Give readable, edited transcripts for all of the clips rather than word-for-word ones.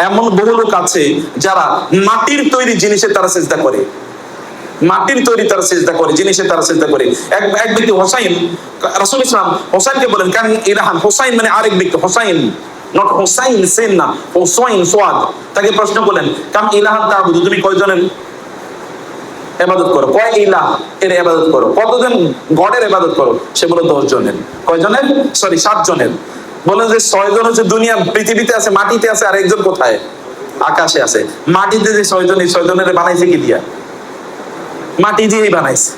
এমন বহু লোক আছে যারা মাটির তৈরি জিনিসে তারা সিজদা করে, মাটির তৈরি তারা সিজদা করে, জিনিসে তারা সিজদা করে। এক ব্যক্তি হোসাইন, রাসূল ইসলাম হোসাইনকে বলেন কান ইলাহান, হোসাইন মানে আরেক ব্যক্তি, হোসাইন নট হোসাইন সেন না, হোসাইন সোয়াদ। তাকে প্রশ্ন করলেন কাম ইলাহান তা'বুদু, তুমি কয়জনের ইবাদত করো, কয় ইলাহ এর ইবাদত করো, কতজন গডের ইবাদত করো? সে বলে 10 জনের। কয়জনের? সরি 7 জনের। বলেন যে 6 জন হচ্ছে দুনিয়া পৃথিবীতে আছে, মাটিতে আছে, আর একজন কোথায়? আকাশে আছে। মাটিতে যে 6 জন, এই 6 জনের বানাইছে কি দিয়া? মাটি দিয়েই বানাইছে।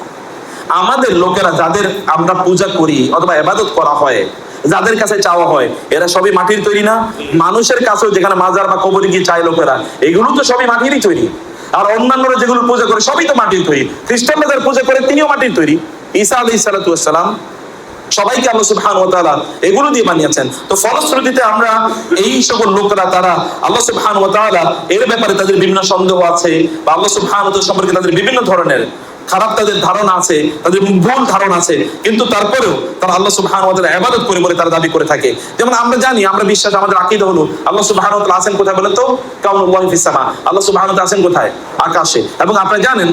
আমাদের লোকেরা যাদের আমরা পূজা করি অথবা ইবাদত করা হয়, যাদের কাছে চাওয়া হয়, এরা সবই মাটির তৈরি না? মানুষের কাছেও যেখানে মাজার বা কবরে গিয়ে চায় লোকেরা, এগুলো তো সবই মাটিরই তৈরি। আর অন্যান্যরা যেগুলো পূজা করে সবই তো মাটির তৈরি। খ্রিস্টানরা যারা পূজা করে তিনিও মাটির তৈরি। ঈসা আলাইহিস সালাতু ওয়াস সালাম, সবাইকে আল্লাহ সুবহানাহু ওয়া তাআলা এগুলো দিয়ে বানিয়েছেন। তো ফলশ্রুতিতে আমরা এই সকল লোকেরা তারা আল্লাহ সুবহানাহু ওয়া তাআলা এর ব্যাপারে তাদের বিভিন্ন সন্দেহ আছে, বা আল্লাহ সুবহানাহু ওয়া তাআলা সম্পর্কে তাদের বিভিন্ন ধরনের খারাপ তাদের ধারণা আছে, তাদের ভুল ধারণা আছে, কিন্তু তারপরেও তারা আল্লাহ সুবহানাহু ওয়া তাআলা ইবাদত করে বলে তারা দাবি করে থাকে। যেমন আমরা জানি, আমরা বিশ্বাস, আমাদের আকীদা হলো আল্লাহ সুবহানাহু ওয়া তাআলা আছেন কোথায় বলেন তো? কাউনুল্লাহি ফিস সামা, আল্লাহ সুবহানাহু ওয়া তাআলা আছেন কোথায়? আকাশে। এবং আপনারা জানেন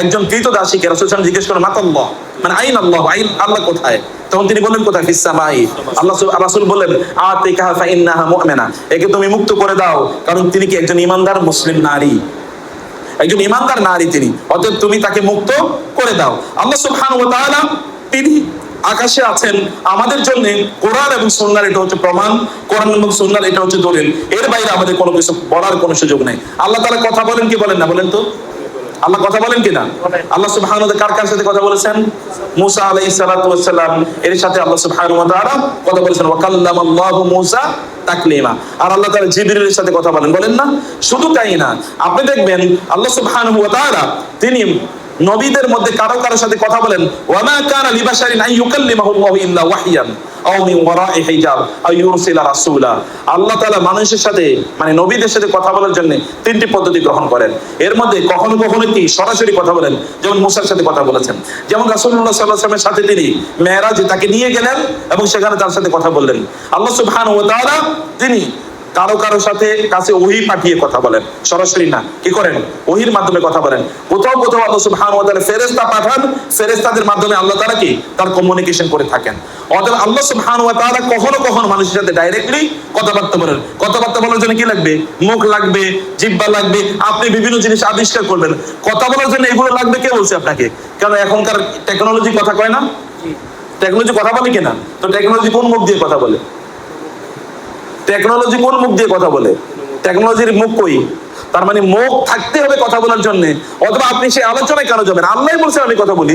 একজন কৃতদাসীকে রাসূল সাল্লাল্লাহু আলাইহি ওয়াসাল্লাম জিজ্ঞেস করেন মাতাল্লাহ, মানে আইন আল্লাহ, আইন আল্লাহ কোথায়? তখন তিনি বলেন কোথায়? ফিস সামাই। রাসূল বলেন আতিকা ফা ইন্নাহা মুমিনা, একে তুমি মুক্ত করে দাও, কারণ তিনি কি একজন ঈমানদার মুসলিম নারী, একজন ঈমানদার নারী তিনি, অতএব তুমি তাকে মুক্ত করে দাও। আল্লাহ সুবহানাহু ওয়া তাআলা তিনি আকাশে আছেন আমাদের জন্য কোরআন এবং সুন্নাহর এটা হচ্ছে প্রমাণ, কোরআন এবং সুন্নাহর এটা হচ্ছে দলিল। এর বাইরে আমাদের কোনো কিছু বলার কোনো সুযোগ নেই। আল্লাহ তাআলা কথা বলেন কি বলেন না বলেন তো? আল্লাহ কথা বলেন কিনা? আল্লাহ সুবহানাহু ওয়া তাআলা কার সাথে কথা বলেছেন? মুসা আলাইহিস সালাতু ওয়াস সালাম এর সাথে আল্লাহ সুবহানাহু ওয়া তাআলা কথা বলেছেন। ওয়া কাল্লামাল্লাহু মুসা তাকলিমা। আর আল্লাহ তাআলা জিবরিলের সাথে কথা বলেন না? শুধু তাই না, আপনি দেখবেন আল্লাহ সুবহানাহু ওয়া তাআলা তিনি নবীদের মধ্যে কারো কারো সাথে কথা বলেন। ওয়া মা কানা লিবাশারিন আন ইউকাল্লিমাহুল্লাহু ইল্লা ওয়াহইয়ান আও মিন ওয়ারাই হিজাব আও ইউরসিলা রাসূলা। আল্লাহ তাআলা মানুষের সাথে, মানে নবীদের সাথে কথা বলার জন্য 3টি পদ্ধতি গ্রহণ করেন। এর মধ্যে কখনো কখনো কি সরাসরি কথা বলেন, যেমন মুসার সাথে কথা বলেছেন। যেমন রাসূলুল্লাহ সাল্লাল্লাহু আলাইহি ওয়াসাল্লামের সাথে তিনি মেরাজে তাকে নিয়ে গেলেন এবং সেখানে তার সাথে কথা বললেন। আল্লাহ সুবহানাহু ওয়া তাআলা তিনি কারো কারো সাথে কাছে ওহী পাঠিয়ে কথা বলেন, সরাসরি না, কি করেন? ওহীর মাধ্যমে কথা বলেন। কোথাও কোথাও আল্লাহ সুবহানাহু ওয়া তাআলা ফেরেশতা পাঠান, ফেরেশতাদের মাধ্যমে আল্লাহ তাআলা কি তার কমিউনিকেশন করে থাকেন। অতএব আল্লাহ সুবহানাহু ওয়া তাআলা কখনো কখনো মানুষের সাথে ডাইরেক্টলি কথাবার্তা বলেন। কথাবার্তা বলার জন্য কি লাগবে? মুখ লাগবে, জিহ্বা লাগবে, আপনি বিভিন্ন জিনিস আবিষ্কার করবেন। কথা বলার জন্য এগুলো লাগবে, কে বলছে আপনাকে? কারণ এখনকার টেকনোলজি কথা কয় না? টেকনোলজি কথা বলে কিনা? তো টেকনোলজি কোন মুখ দিয়ে কথা বলে? টেকনোলজি কোন মুখ দিয়ে কথা বলে? টেকনোলজির মুখ কই? তার মানে মুখ থাকতে হবে কথা বলার জন্য। অথবা আপনি সেই আলোচনায় কেন যাবেন? আল্লাহই বলছেন আমি কথা বলি।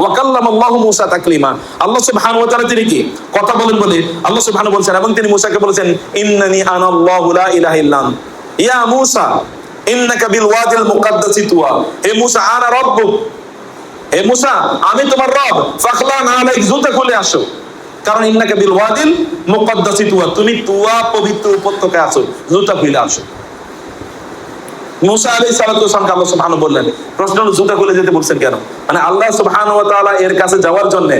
ওয়া কাল্লামাল্লাহু মুসা তাকলিমা। আল্লাহ সুবহানাহু ওয়া তাআলা তিনি কি কথা বলেন বলে আল্লাহ সুবহানাহু বলছেন, এবং তিনি মুসাকে বলেছেন ইন্নানি আনাল্লাহু লা ইলাহা ইল্লা আনা ইয়া মুসা ইন্নাকা বিল ওয়াদিল মুকাদ্দাসি তুয়া। হে মুসা, আনা রাব্বুক, হে মুসা আমি তোমার রব, ফাখলান আলাইক, জুতা খুলে আসো, কারণ ইন্নাকা বিল ওয়াদিল মুকাদ্দাসি তুয়া, তুমি তুয়া পবিত্র উপত্যকায় আছো, জুতা খুলে আসো। মুসা আলাইহিস সালাতু ওয়াস সালাম আল্লাহ সুবহানাহু বললেন, প্রশ্ন হলো জুতা খুলে যেতে বলছেন কেন? মানে আল্লাহ সুবহানাহু ওয়া তাআলা এর কাছে যাওয়ার জন্য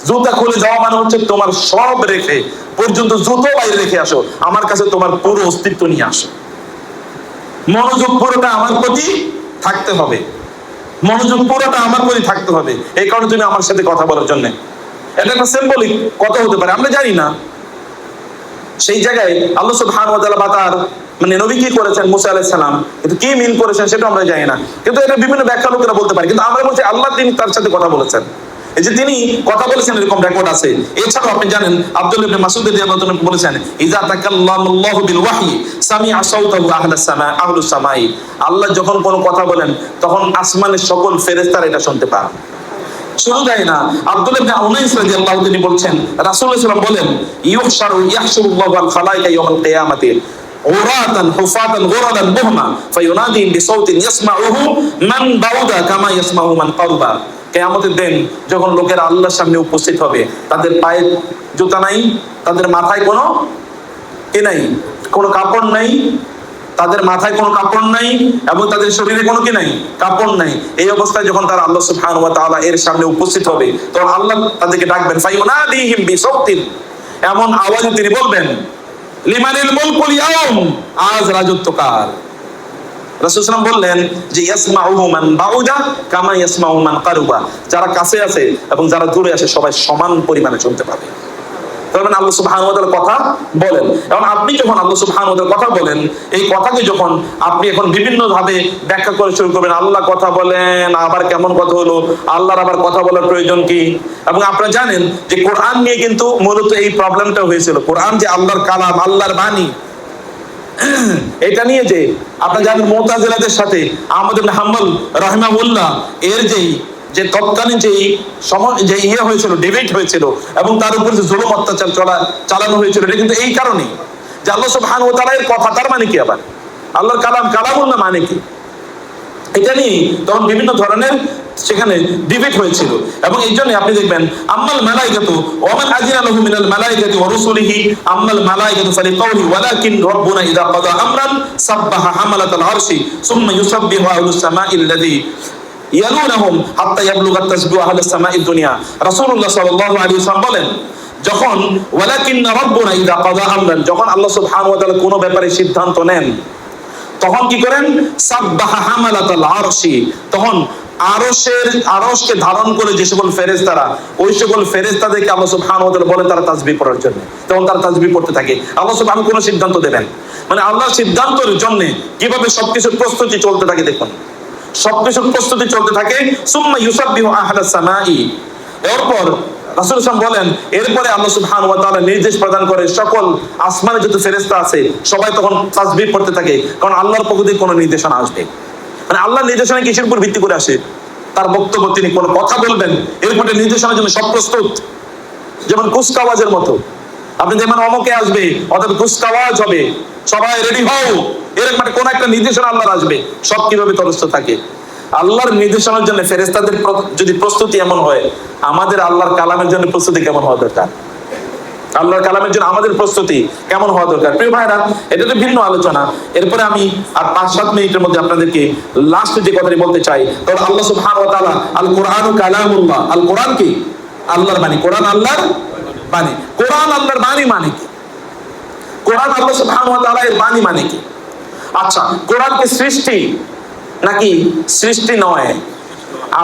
জুতা খুলে যাওয়া মানে হচ্ছে তোমার সব রেখে পর্যন্ত জুতো বাইরে রেখে আসো, আমার কাছে তোমার পুরো অস্তিত্ব নিয়ে আসো। মনোযোগ পুরোটা আমার প্রতি থাকতে হবে, মনোযোগ পুরোটা আমার প্রতি থাকতে হবে। এই কারণে তুমি আমার সাথে কথা বলার জন্য। এটা একটা সিম্বলিক কথা হতে পারে, আমরা জানি না। সেই জায়গায় আল্লাহ সুবহানাহু ওয়া তাআলা বাতার মানে নবী কি করেছেন মুসা আলাইহিস সালাম, কিন্তু কি মিন করেছেন সেটা আমরা জানি না, কিন্তু এটা বিভিন্ন ব্যাখ্যা লোকেরা বলতে পারে। কিন্তু আমরা বলছি আল্লাহ তিনি তার সাথে কথা বলেছেন, এই যে তিনি কথা বলেছেন এরকম রেকর্ড আছে। এছাড়াও আপনি জানেন আব্দুল্লাহ ইবনে মাসউদ রাদিয়াল্লাহু আনহু বলেছেন ইযা তাকাল্লামাল্লাহু বিল ওয়াহয়ি সামিআ সাওতাহু আহলুস সামাই। আল্লাহ যখন কোনো কথা বলেন তখন আসমানের সকল ফেরেশতারা এটা শুনতে পায়। শুধু তাই না, আব্দুল্লাহ ইবনে উনাইস রাদিয়াল্লাহু তিনি বলছেন রাসূলুল্লাহ সাল্লাল্লাহু আলাইহি ওয়াসাল্লাম বলেন ইয়াহশুরুল্লাহু আল খালাইকা ইয়াওমাল কিয়ামাতি উরাতান হুফাতান গুরালান বুহমা ফায়ুনাদি বিসাউতিন ইয়াসমাউহু মান বাউদা কামা ইয়াসমাউ মান কারবা। কিয়ামতের দিন যখন লোকেরা আল্লাহর সামনে উপস্থিত হবে, তাদের পায়ে জুতা নাই, তাদের মাথায় কোনো কি নাই, কোনো কাপড় নাই, তাদের মাথায় কোনো কাপড় নাই এবং তাদের শরীরে কোনো কি নাই, কাপড় নাই। এই অবস্থায় যখন তারা আল্লাহ সুবহানাহু ওয়া তাআলা এর সামনে উপস্থিত হবে, তখন আল্লাহ তাদেরকে ডাকবেন ফায়ুনাদিহিম বিসাউতিন, এমন আওয়াজে তিনি বলবেন লিমানিল মুলকুল ইয়াউম, আজ রাজত্ব কার। রাসূল সাল্লাল্লাহু আলাইহি ওয়াসাল্লাম বললেন যে ইয়াসমাউহু মান বাউদা কামা ইয়াসমাউ মান কারুবা, যারা কাছে আছে এবং যারা দূরে আছে সবাই সমান পরিমাণে শুনতে পাবে। তার মানে আল্লাহ সুবহানাহু ওয়া তাআলা কথা বলেন। এবং আপনি যখন আল্লাহ সুবহানাহু ওয়া তাআলা কথা বলেন, এই কথাকে যখন আপনি এখন বিভিন্ন ভাবে ব্যাখ্যা করে শুরু করবেন, আল্লাহ কথা বলেন, আবার কেমন কথা হলো, আল্লাহর আবার কথা বলার প্রয়োজন কি? এবং আপনারা জানেন যে কোরআন নিয়ে কিন্তু মূলত এই প্রবলেমটা হয়েছিল। কোরআন যে আল্লাহর কালাম, আল্লাহর বাণী, এটা নিয়ে যে আপনারা জানেন মুতাজিলাদের সাথে আহমদ ইবনে হাম্বল রাহিমাহুল্লাহ এর যে তৎকালীন যে ইয়ে হয়েছিল, ডিবেট হয়েছিল এবং তার উপর যে জুলুম অত্যাচার চালানো হয়েছিল, এটা কিন্তু এই কারণে যে আল্লাহ সুবহানাহু ওয়া তাআলার কথা, তার মানে কি, আবার আল্লাহর কালাম কালামুল্লাহ মানে কি, এটা নিয়ে তখন বিভিন্ন ধরনের সেখানে ডিবেট হয়েছিল। এবং এই জন্য আপনি দেখবেন আম্মাল মালাইকাতু ওয়া মান আযিনা লাহু মিনাল মালাইকাতি ওয়া রাসূলিহি আম্মাল মালাইকাতু ফালিকাউলি ওয়ালাকিন রাব্বুনা ইযা কাদা আমরান সাব্বাহা হামালাতাল আরশি সুম্মা ইউসাব্বিহু আহলুস সামাইল্লাযী ইয়ালুনাহুম হাত্তা ইয়াবলুগা তাসবিহু আহলুস সামাইদ দুনিয়া। রাসূলুল্লাহ সাল্লাল্লাহু আলাইহি ওয়াসাল্লাম বলেন, যখন ওয়ালাকিন রাব্বুনা ইযা কাদা আমরান, যখন আল্লাহ সুবহানাহু ওয়া তাআলা কোনো ব্যাপারে সিদ্ধান্ত নেন, তখন কি করেন? সাব্বাহা হামালাতাল আরশি, তখন আরশকে ধারণ করে যে সকল ফেরেশতারা, ওই সকল ফেরেশতাদেরকে আল্লাহ সুবহানাহু ওয়া তাআলা বলেন তারা তাসবিহ পড়ার জন্য। তখন তারা তাসবিহ পড়তে থাকে। আল্লাহ সুবহানাহু কোন সিদ্ধান্ত দেবেন, মানে আল্লাহর সিদ্ধান্তের জন্য কিভাবে সবকিছুর প্রস্তুতি চলতে থাকে দেখুন, সবকিছুর প্রস্তুতি চলতে থাকে। সুম্মা ইউসাব্বিহু আহলাস সামাই, এরপর রাসূল সাল্লাল্লাহু বলেন, এরপরে আল্লাহ সুবহানাহু ওয়া তাআলা নির্দেশ প্রদান করে সকল আসমানে যত ফেরেশতা আছে সবাই তখন তাসবিহ পড়তে থাকে, কারণ আল্লাহর পক্ষ থেকে কোনো নির্দেশনা আসবে। মানে আল্লাহর নির্দেশনা কিসের উপর ভিত্তি করে আসে? তার বক্তব্য, তিনি কোনো কথা বলবেন, এরপরে নির্দেশনার জন্য সব প্রস্তুত। যেমন কুচকাওয়াজের মতো, আপনি যেমন অমুকে আসবে অর্থাৎ কুচকাওয়াজ হবে, সবাই রেডি হও, এরকম কোন একটা নির্দেশনা আল্লাহর আসবে, সব কিভাবে তরস্ত থাকে। আল্লাহর নির্দেশনার জন্য ফেরেশতাদের যদি প্রস্তুতি এমন হয়, আমাদের আল্লাহর কালামের জন্য প্রস্তুতি কেমন হওয়া দরকার? আল্লাহর কালামের জন্য আমাদের প্রস্তুতি কেমন হওয়া দরকার? প্রিয় ভাইরা, এটা তো ভিন্ন আলোচনা। এরপরে আমি আর 5-7 মিনিটের মধ্যে আপনাদেরকে লাস্ট যে কথাটি বলতে চাই, তাহলে আল্লাহ সুবহানাহু ওয়া তাআলা আল কোরআনু কালামুল্লাহ, আল কোরআন কি? আল্লাহর বাণী। কোরআন আল্লাহর বাণী। কোরআন আল্লাহর বাণী মানে কি? কোরআন আল্লাহ সুবহানাহু ওয়া তাআলা এর বাণী মানে কি? আচ্ছা, কোরআন কি সৃষ্টি নাকি সৃষ্টি নয়?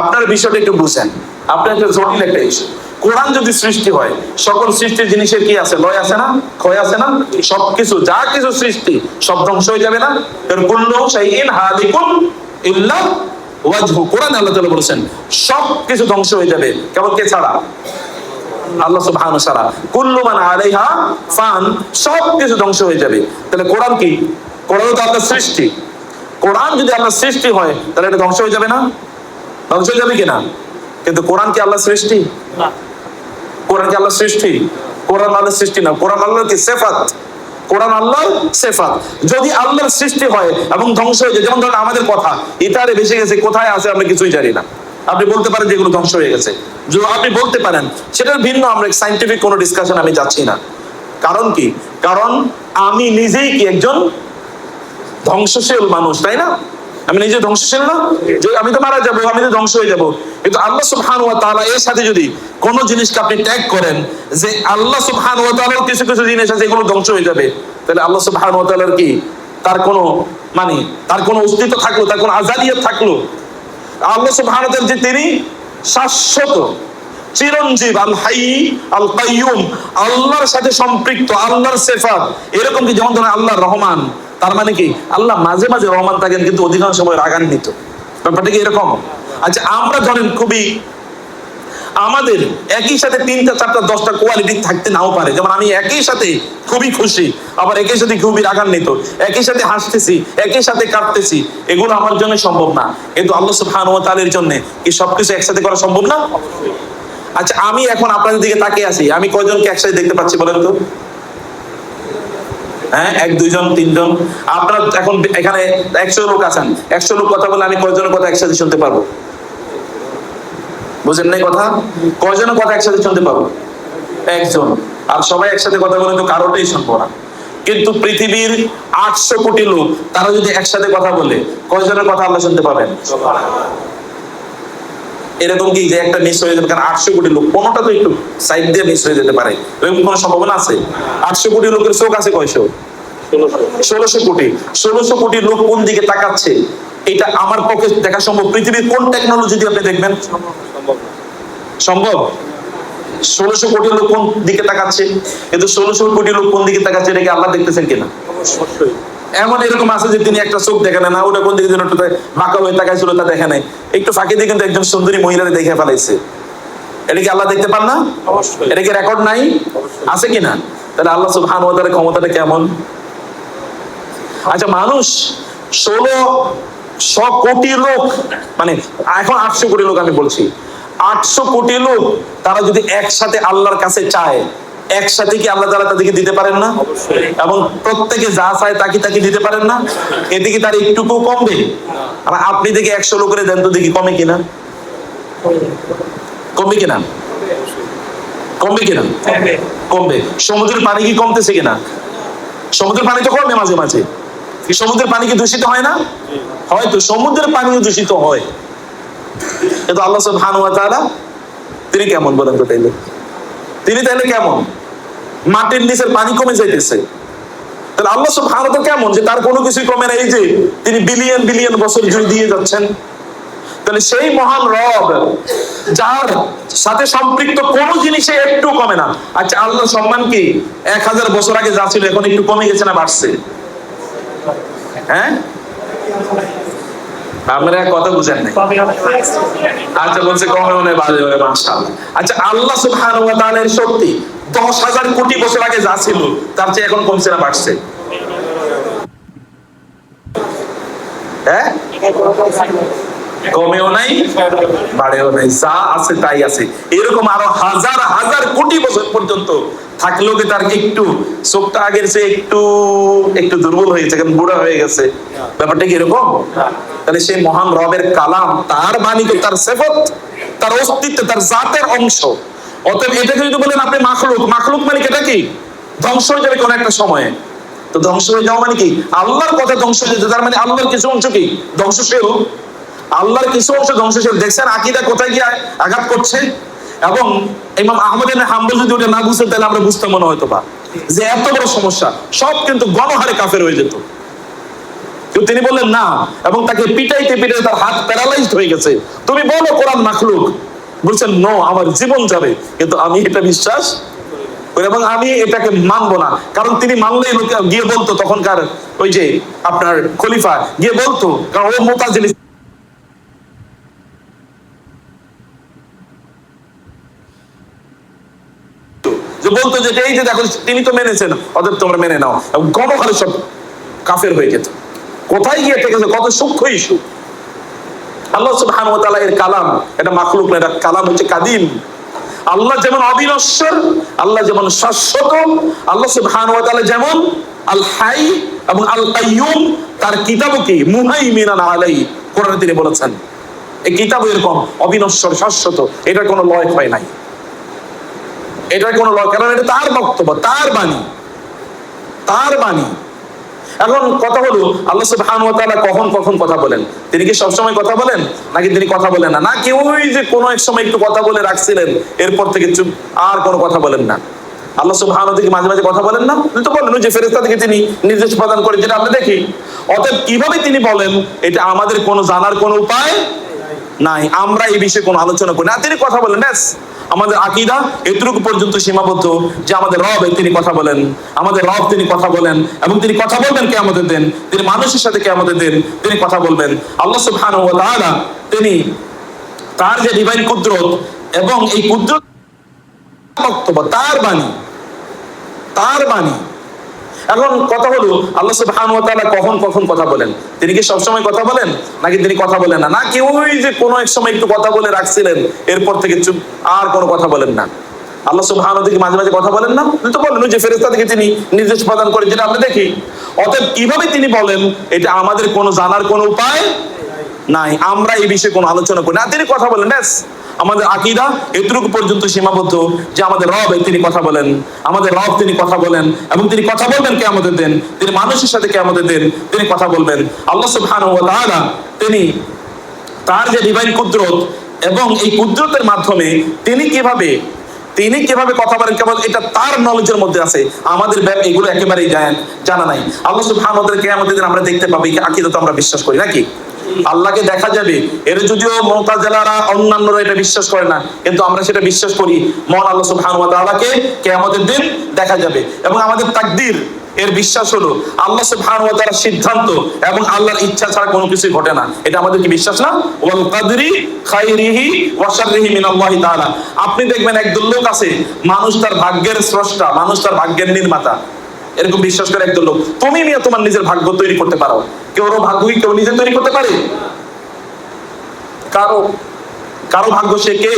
আপনার বিষয়টা একটু বুঝেন, আপনার একটা জটিল একটা ইস্যু। কোরআন যদি সৃষ্টি হয়, সকল সৃষ্টির জিনিসের কি আছে? লয় আছে না? ক্ষয় আছে না? সবকিছু, যা কিছু সৃষ্টি সব ধ্বংস হয়ে যাবে না? কুল্লু শাইইন হালিকুন ইল্লা ওয়াজহু। কোরআন আল্লাহ তাআলা বলেছেন সবকিছু ধ্বংস হয়ে যাবে, কেবল কে ছাড়া? আল্লাহ সুবহানাহু ছাড়া। কুল্লু মান আলাইহা ফান, সবকিছু ধ্বংস হয়ে যাবে। তাহলে কোরআন কি? কোরআন তো আল্লাহর সৃষ্টি। কোরআন যদি আল্লাহর সৃষ্টি হয়, তাহলে এটা ধ্বংস হয়ে যাবে না? ধ্বংস হয়ে যাবে কিনা? কিন্তু কোরআন কি আল্লাহর সৃষ্টি? না। কোরআন কি আল্লাহর সৃষ্টি? কোরআন আল্লাহর সৃষ্টি না, কোরআন আল্লাহর কি সিফাত। কোরআন আল্লাহর সিফাত। যদি আল্লাহর সৃষ্টি হয় এবং ধ্বংস হয়ে যায়, যেমন ধরুন আমাদের কথা ইতারে ভেসে গেছে, কোথায় আছে আমরা কিছুই জানি না, আপনি বলতে পারেন যেগুলো ধ্বংস হয়ে গেছে, আপনি বলতে পারেন, সেটার ভিন্ন আমরা সায়েন্টিফিক কোনো ডিসকাশন আমি যাচ্ছি না। কারণ কি? কারণ আমি নিজেই কি একজন ধ্বংসশীল মানুষ, তাই না? আমি নিজে ধ্বংসশীল না? যে আমি তো মারা যাবো, আমি তো ধ্বংস হয়ে যাবো। কিন্তু আল্লাহ সুবহানাহু ওয়া তাআলা এর সাথে যদি কোন জিনিসকে আপনি ট্যাগ করেন যে আল্লাহ সুবহানাহু ওয়া তাআলার কিছু কিছু জিনিস আছে এগুলো ধ্বংস হয়ে যাবে, তাহলে আল্লাহ সুবহানাহু ওয়া তাআলার কি তার কোনো মানে তার কোনো অস্তিত্ব থাকলো, তার কোনো আজাদিয়ত থাকলো? আল্লাহ সুবহানাহু ওয়া তাআলা যে তিনি শাশ্বত, চিরঞ্জীব, আল হাই আল কাইয়ুম, আল্লাহর সাথে সম্পৃক্ত, আল্লাহর সিফাত। এরকম কি যেমন ধরেন আল্লাহ রহমান, তার মানে কি আল্লাহ মাঝে মাঝে রহমান থাকেন কিন্তু অধিকাংশ সময় রাগান্বিত, ব্যাপারটা কি এরকম? আচ্ছা, আমরা ধরেন খুবই, আমাদের একই সাথে 3টা 4টা 10টা কোয়ালিটি থাকতে নাও পারে। যেমন আমি একই সাথে খুবই খুশি, আবার একই সাথে খুবই রাগান্বিত, একই সাথে হাসতেছি, একই সাথে কাঁদতেছি, এগুলো আমার জন্য সম্ভব না। কিন্তু আল্লাহ সুবহানাহু ওয়া তাআলার জন্য কি সবকিছু একসাথে করা সম্ভব না? আচ্ছা, আমি এখন আপনাদের দিকে তাকিয়ে আছি, আমি কয়জনকে একসাথে দেখতে পাচ্ছি বলেন তো? হ্যাঁ, 1 2 জন 3 জন। আপনারা এখন এখানে 100 লোক আছেন, 100 লোক কথা বলে আমি কয়জনের কথা একসাথে শুনতে পারবো? বুঝেন নাই কথা? কয়জনের কথা একসাথে শুনতে পারবো? 1 জন। আর সবাই একসাথে কথা বলে তো কারোটাই শুনবো না। কিন্তু পৃথিবীর 800 কোটি লোক তারা যদি একসাথে কথা বলে, কয়জনের কথা আল্লাহ শুনতে পাবেন? এরকম কি যে একটা মিস হয়ে যাবে, কারণ 800 কোটি লোক, কোনোটা তো একটু সাইড দিয়ে মিস হয়ে যেতে পারে, এরকম কোনো সম্ভাবনা আছে? 800 কোটি লোকের চোখ আছে কয়শো? 1600 কোটি। 1600 কোটি লোক কোন দিকে তাকাচ্ছে এটা আমার পক্ষে দেখা সম্ভব? পৃথিবীর কোন টেকনোলজি দিয়ে আপনি দেখবেন সম্ভব? 1600 কোটি লোক কোন দিকে তাকাচ্ছে, কিন্তু 1600 কোটি লোক কোন দিকে তাকাচ্ছে এটা কি আল্লাহ দেখতেছেন কিনা? অবশ্যই। এমন এরকম আছে যে তিনি একটা চোখ দেখেন না, ওটা কোন দিকে যেন একটু বাঁকা হয়ে তাকাইছিল তা দেখে নাই, একটু ফাঁকি দিয়ে কিন্তু একজন সুন্দরী মহিলারে দেখে ফেলাইছে, এটা কি আল্লাহ দেখতে পান না? অবশ্যই। এটা কি রেকর্ড নাই? আছে কিনা? তাহলে আল্লাহ সুবহানাহু ওয়া তাআলার ক্ষমতাটা কেমন? আচ্ছা, মানুষ 1600 কোটি লোক, মানে এখন 800 কোটি লোক আমি বলছি, 800 কোটি লোক তারা যদি একসাথে আল্লাহর কাছে চায়, একসাথে কি আল্লাহ তাআলা তাদেরকে দিতে পারেন না? এবং প্রত্যেকে যা চায় তাকে দিতে পারেন না? এদিকে তার একটুকু কমবে? আর আপনি দেখি 100 লোকের দেন তো দেখি কমে কিনা? কমবে কিনা? কমবে কিনা? কমবে। সমুদ্রের পানি কি কমতেছে কিনা? সমুদ্রের পানি তো কমে মাঝে মাঝে। সমুদ্রের পানি কি দূষিত হয় না? হয়তো সমুদ্রের পানিও দূষিত হয়, কিন্তু আল্লাহ সুবহানাহু ওয়া তাআলা তিনি কেমন বলেন তো? তাইলে তিনি তাইলে কেমন? মাটির নিচের পানি কমে যাইতেছে, তাহলে আল্লাহ সুবহানাহু ওয়া তাআলা কেমন যে তার কোনো কিছুই কমে না? এই যে তিনি বিলিয়ন বিলিয়ন বছর জুড়ে দিয়ে যাচ্ছেন, তাহলে সেই মহান রব যার সাথে সম্পৃক্ত কোন জিনিসে একটু কমে না। আচ্ছা, আল্লাহ সম্মান কি 1000 বছর আগে যা ছিল এখন একটু কমে গেছে না বাড়ছে? হ্যাঁ, আপনারা কথা বুঝেন নাই। আচ্ছা, বলছে কমে মনে বাড়ে মনে, মাশাআল্লাহ। আচ্ছা, আল্লাহ সুবহানাহু ওয়া তাআলার শক্তি 10,000 কোটি বছর আগে যা ছিল তার চেয়ে এখন কমছে না বাড়ছে? হ্যাঁ, কমেও নাই বাড়েও নাই, যা আছে তাই আছে। এরকম আরো হাজার হাজার কোটি বছর পর্যন্ত থাকলেও কি তার একটু চোখটা আগের চেয়ে একটু একটু দুর্বল হয়েছে, কারণ বুড়া হয়ে গেছে, ব্যাপারটা কি এরকম? তাহলে সেই মহান রবের কালাম, তার বাণী তো তার সিফাত, তার অস্তিত্ব, তার জাতের অংশ। অতএব এটাকে যদি বলেন আপনি মাখলুক, মাখলুক মানে এটা কি ধ্বংস হয়ে যাবে কোন একটা সময়ে, তো ধ্বংস হয়ে যাওয়া মানে কি আল্লাহর কথা ধ্বংস হয়ে যেতে, তার মানে আল্লাহর কিছু অংশ কি ধ্বংসশীল, আল্লাহর কিছু অংশ ধ্বংসশীল। দেখছেন আকীদা কোথায় গিয়ে আঘাত করছে? এবং ইমাম আহমদ ইবনে হাম্বল যদি ওটা না বুঝতেন তাহলে আমরা বুঝতে মনে হয়তো বা যে এত বড় সমস্যা, সব কিন্তু গণহারে কাফের হয়ে যেত। কিন্তু তিনি বললেন না, এবং তাকে পিটাইতে পিটাইতে তার হাত প্যারালাইজড হয়ে গেছে। তুমি বলো কোরআন মাখলুক, বলছেন নো, আমার জীবন যাবে কিন্তু আমি এটা বিশ্বাস করি এবং আমি এটাকে মানবো না। কারণ তিনি মানলেই গিয়ে বলতো, তখনকার ওই যে আপনার খলিফা গিয়ে বলতো, কারণ ও মুতাজিলি যে বলতো যে এই যে দেখো তিনি তো মেনেছেন, অতএব তোমরা মেনে নাও, এবং গণহারে সব কাফের হয়ে যেত। কোথায় গিয়ে ঠেকেছে, কত সূক্ষ্ম ইস্যু। আল্লাহ সুবহানাহু ওয়া তাআলা এর কালাম এটা মাখলুক না, এটা কালাম হচ্ছে কাদিম। আল্লাহ যেমন অবিনশ্বর, আল্লাহ যেমন শাশ্বত, আল্লাহ সুবহানাহু ওয়া তাআলা যেমন আল হাই এবং আল কাইয়ুম, তার কিতাবও কি মুহাইমিনান আলাইহি, কোরআনে তিনি বলেছেন এই কিতাব এরকম অবিনশ্বর, শাশ্বত, এটার কোনো লয় হয় নাই, এটার কোনো লয়, কারণ এটা তার বক্তব্য, তার বাণী, তার বাণী। এখন কথা হলো আল্লাহ সুবহানাহু ওয়া তাআলা কখন কখন কথা বলেন? তিনি কি সব সময় কথা বলেন নাকি তিনি কথা বলেন না? নাকি ওই যে কোনো এক সময় একটু কথা বলে রাখছিলেন, এরপর থেকে চুপ, আর কোনো কথা বলেন না? আল্লাহ সুবহানাহু ওয়া তাআলা মাঝে মাঝে কথা বলেন না? তিনি তো বলেন যে ফেরেশতা থেকে তিনি নির্দেশ প্রদান করেন, যেটা আমরা দেখি। অতএব কিভাবে তিনি বলেন এটা আমাদের কোনো জানার কোনো উপায় নাই, আমরা এই বিষয়ে কোনো আলোচনা করি না। তিনি কথা বলেন, ব্যাস। আমাদের আকীদা এতটুকু পর্যন্ত সীমাবদ্ধ যে আমাদের রব তিনি কথা বলেন, আমাদের রব তিনি কথা বলেন, এবং তিনি কথা বলবেন কিয়ামতের দিন, তিনি মানুষের সাথে কিয়ামতের দিন তিনি কথা বলবেন। আল্লাহ সুবহানাহু ওয়া তাআলা তিনি তার যে ডিভাইন কুদরত এবং এই কুদরত বক্তব্য, তার বাণী, তার বাণী। এখন কথা হলো আল্লাহ সুবহানাহু ওয়া তাআলা কখন কখন কথা বলেন? তিনি কি সব সময় কথা বলেন নাকি তিনি কথা বলেন না? নাকি ওই যে কোনো এক সময় একটু কথা বলে রাখছিলেন, এরপর থেকে চুপ, আর কোনো কথা বলেন না? আল্লাহ সুবহানাহু ওয়া তাআলা মাঝে মাঝে কথা বলেন না? তিনি তো বলেন যে ফেরেশতা থেকে তিনি নির্দেশ প্রদান করেন, যেটা আমরা দেখি। অতএব কিভাবে তিনি বলেন এটা আমাদের কোনো জানার কোনো উপায় নাই, আমরা এই বিষয়ে কোনো আলোচনা করি না। তিনি কথা বলেন, ব্যাস। আমাদের আকীদা এতটুকু পর্যন্ত সীমাবদ্ধ যে আমাদের রব তিনি কথা বলেন, আমাদের রব তিনি কথা বলেন, এবং তিনি কথা বলবেন কিয়ামতের দিন, তিনি মানুষের সাথে কিয়ামতের দিন তিনি কথা বলবেন। আল্লাহ সুবহানাহু ওয়া তাআলা তিনি তার যে ডিভাইন কুদরত এবং এই কুদরতের মাধ্যমে তিনি কিভাবে কথা বলেন, কেবল এটা তার নলেজের মধ্যে আছে, আমাদের এগুলো একেবারেই জানা নাই। আল্লাহ সুবহানাহু ওয়া তাআলা কিয়ামতের দিন আমরা দেখতে পাবো, এই আকীদা তো আমরা বিশ্বাস করি নাকি? আল্লাহকে দেখা যাবে, এর যদিও মুতাজিলারা অন্যান্যরা এটা বিশ্বাস করে না, কিন্তু আমরা সেটা বিশ্বাস করি। মহান আল্লাহ সুবহানাহু ওয়া তাআলাকে কিয়ামতের দিন দেখা যাবে। এবং আমাদের তাকদীর এর বিশ্বাস হলো আল্লাহ সুবহানাহু ওয়া তাআলার সিদ্ধান্ত এবং আল্লাহর ইচ্ছা ছাড়া কোনো কিছুই ঘটে না। এটা আমাদের কি বিশ্বাস না? ওয়াল কদরি খাইরিহি ওয়া শাররিহি মিনাল্লাহি তাআলা। আপনি দেখবেন একদল লোক আছে, মানুষ তার ভাগ্যের স্রষ্টা, মানুষ তার ভাগ্যের নির্মাতা, এরকম বিশ্বাস করে একদল লোক। তুমি মিয়া তোমার নিজের ভাগ্য তৈরি করতে পারো? কেউ ভাগ্য কি কেউ নিজে তৈরি করতে পারে? কারো ভাগ্য সে কে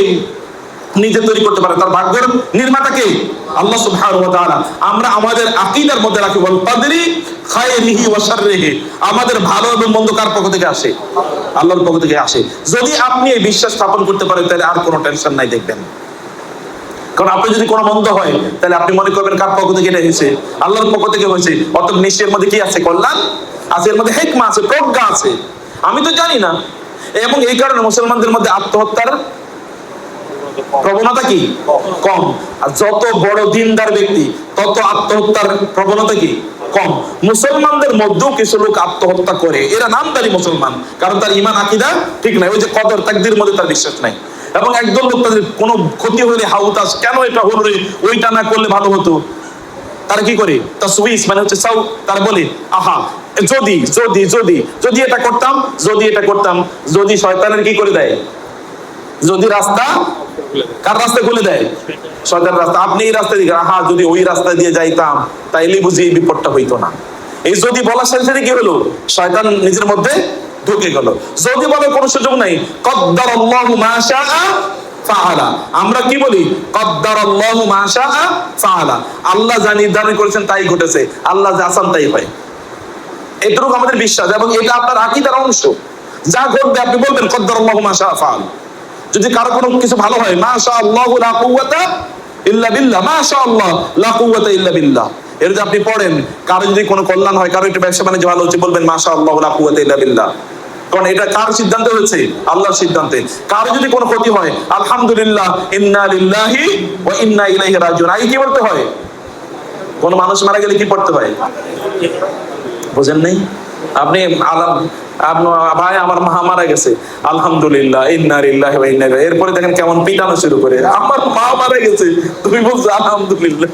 নিজে তৈরি করতে পারে? তার ভাগ্যের নির্মাতা কে? আল্লাহ সুবহানাহু ওয়া তাআলা। আমরা আমাদের আকীদার মধ্যে রাখি ওয়াল কদরি খাইরিহি ওয়া শাররিহি, আমাদের ভালো এবং মন্দ কার পক্ষ থেকে আসে? আল্লাহর পক্ষ থেকে আসে। যদি আপনি এই বিশ্বাস স্থাপন করতে পারেন, তাহলে আর কোনো টেনশন নাই দেখবেন। কারণ আপনি যদি কোনো মন্দ হয়, তাহলে আপনি মনে করবেন কার পক্ষ থেকে এটা হয়েছে? আল্লাহর পক্ষ থেকে হয়েছে। অতএব নিশ্চয়ের মধ্যে কি আছে? কল্যাণ আছে, এর মধ্যে হিকমা আছে, প্রজ্ঞা আছে, আমি তো জানি না। এবং এই কারণে মুসলমানদের মধ্যে আত্মহত্যার প্রবণতা কি? কম। আর যত বড় দিনদার ব্যক্তি, তত আত্মহত্যার প্রবণতা কি? কম। মুসলমানদের মধ্যেও কিছু লোক আত্মহত্যা করে, এরা নামদারি মুসলমান, কারণ তার ঈমান আকীদা ঠিক নাই, ওই যে কদর তাকদীর মধ্যে তার বিশ্বাস নাই। এবং একদল লোক তাদের কোনো ক্ষতি হলে হাউতাস, কেন এটা হলো রে, ওইটা না করলে ভালো হতো, তারা কি করে? তাসউইস মানে হচ্ছে তারা বলে আহা যদি যদি যদি যদি এটা করতাম, যদি এটা করতাম, যদি শয়তানের কি করে দেয়, যদি রাস্তা, কার রাস্তা খুলে দেয়? শয়তানের রাস্তা। আপনি এই রাস্তা দিয়ে, আহা যদি ওই রাস্তা দিয়ে যাইতাম, তাইলে বুঝি এই বিপদটা হইতো না। এই যদি বলার সাথে সাথে কি হলো? শয়তান নিজের মধ্যে ঢুকে গেল। যদি বলে কোনো সুযোগ নাই, কদ্দারাল্লাহু মা শাআ ফাআলা। আমরা কি বলি? কদ্দারাল্লাহু মা শাআ ফাআলা। আল্লাহ যা নির্ধারণ করেছেন তাই ঘটেছে, আল্লাহ যা চান তাই হয়। এটুকু আমাদের বিশ্বাস, এবং এটা আপনার আকীদার অংশ। যা ঘটবে আপনি বলবেন কদ্দারাল্লাহু মা শাআ ফাআল। যদি কারো কোনো কিছু ভালো হয়, মাশাআল্লাহু লা কুওয়াতা ইল্লা বিল্লাহ, মাশাআল্লাহ লা কুওয়াতা ইল্লা বিল্লাহ। এর যে আপনি পড়েন, কারো যদি কোনো কল্যাণ হয়, কারো একটু ব্যবসা বাণিজ্য ভালো হচ্ছে, বলবেন মাশাআল্লাহু লা কুওয়াতা ইল্লা বিল্লাহ। কারণ এটা কার সিদ্ধান্তে হয়েছে? আল্লাহর সিদ্ধান্তে। কারো যদি কোনো ক্ষতি হয়, আলহামদুলিল্লাহ ইন্না লিল্লাহি ওয়া ইন্না ইলাইহি রাজিউন। আগে কি বলতে হয়? কোন মানুষ মারা গেলে কি পড়তে হয়? বুঝেন নাই? আপনি ভাই আমার মা মারা গেছে, আলহামদুলিল্লাহ ইন্না লিল্লাহি ওয়া ইন্না ইলাইহি। এরপরে দেখেন কেমন পিটানো শুরু করে, আমার মা মারা গেছে, তুমি বলছো আলহামদুলিল্লাহ।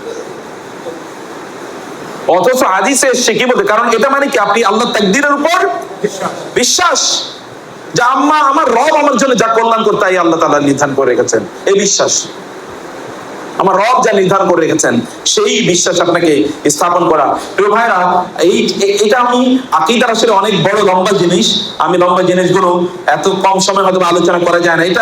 অথচ হাদিসে এসেছে কি বলতে? কারণ এটা মানে কি? আপনি আল্লাহর তাকদীরের উপর বিশ্বাস, যে আমার রব আমার জন্য যা কল্যাণ করতে তাই আল্লাহ তাআলা নির্ধারণ করে রেখেছেন, এই বিশ্বাস। আমার রব যা নির্ধারণ করে রেখেছেন সেই বিশ্বাস আপনাকে স্থাপন করা। প্রিয় ভাইরা, এটা আমি আকীদার আসলে অনেক বড় লম্বা জিনিস। আমি লম্বা জিনিসগুলো এত কম সময় হয়তো আলোচনা করা যায় না। এটা